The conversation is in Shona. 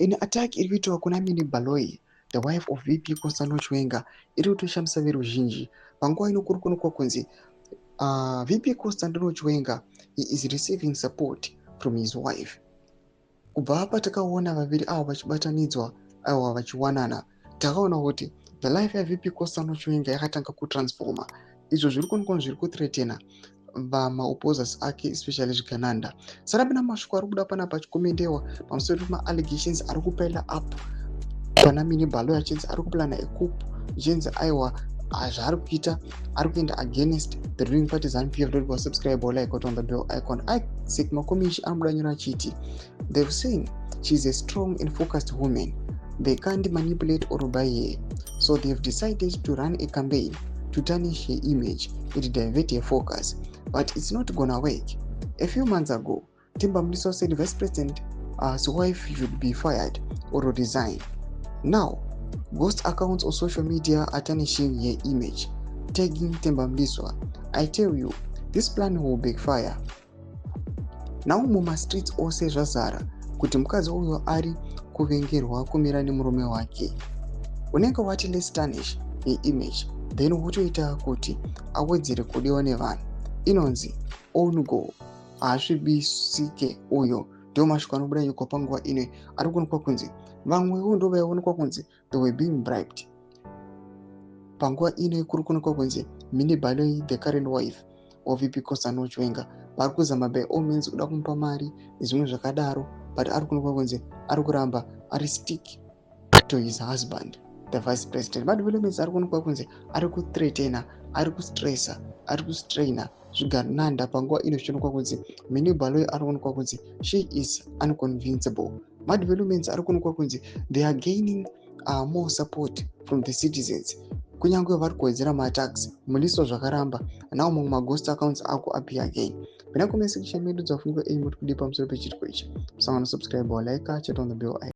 In attack iri kuitwa kuna Mini Baloi, the wife of VP Constantino Chiwenga, iri kutoshamisa veruzhinji panguva ino kuri kuonekwa kunzi VP Constantino Chiwenga is receiving support from his wife. Kubva apa takaona vaviri ava vachibatanidzwa ava vachiwanana, takaona kuti the life ya VP Constantino Chiwenga yakatanga kutransforma. Izvo zviri kuonekwa zviri kuthreatena vamaopposers ake, especially zvigananda. Saka pana mashoko ari kuda pana pachikomendewa pamusoro pema-allegations ari kupaila up pana Mini Baloi achinzi ari kuplana coup, zvinzi aiwa zvaari kuita ari kuenda against the ruling party ZANU-PF. Don't subscribe or like on the bell icon. Isaac Makomishi anodanyira achiti they've seen she's a strong and focused woman. They can't manipulate or buy her. So they've decided to run a campaign to tarnish her image and divert her focus. But it's not gonna work. A few months ago, Thembamliso said Vice President's wife should be fired or resign. Now, ghost accounts on social media are tarnishing her image, tagging Thembamliso. I tell you, this plan will backfire. Now muma streets ose zvazara kuti mukazi uyo ari kuvengerwa kumira nemurume wake. Unenge wati let's tarnish her image, then wotoita kuti awedzere kudiwa nevanhu. Inonzi own goal asvibisike uyo ndio mashoko anobuda nyuko panguva ino ari kuonekwa kunzi vamwewo ndo vaionekwa kunzi they were being bribed. Panguva ino kuri kuonekwa kunzi Mini Baloi, the current wife of VP Constantino Chiwenga, vari kuzama by all means kuda kumupa mari nezvimwe zvakadaro, but ari kuonekwa kunzi ari kuramba ari stick to his husband, the vice president. Madevelopments ari kuonekwa kunzi ari kuthreatena, ari kustressa, ari kustraina zvigananda panguva ino zvichionekwa kunzi Mini Baloi ari kuonekwa kunzi she is unconvincible. Madevelopments ari kuonekwa kunzi they are gaining more support from the citizens. Kunyange vari kuwedzera matax mulisto zvakaramba, now mamwe maghost accounts aku appear again. Pena comment section medu dzafunga muri kudi pamusoro pechiriko ichi. Musangana subscribe or like, chat on the bell icon.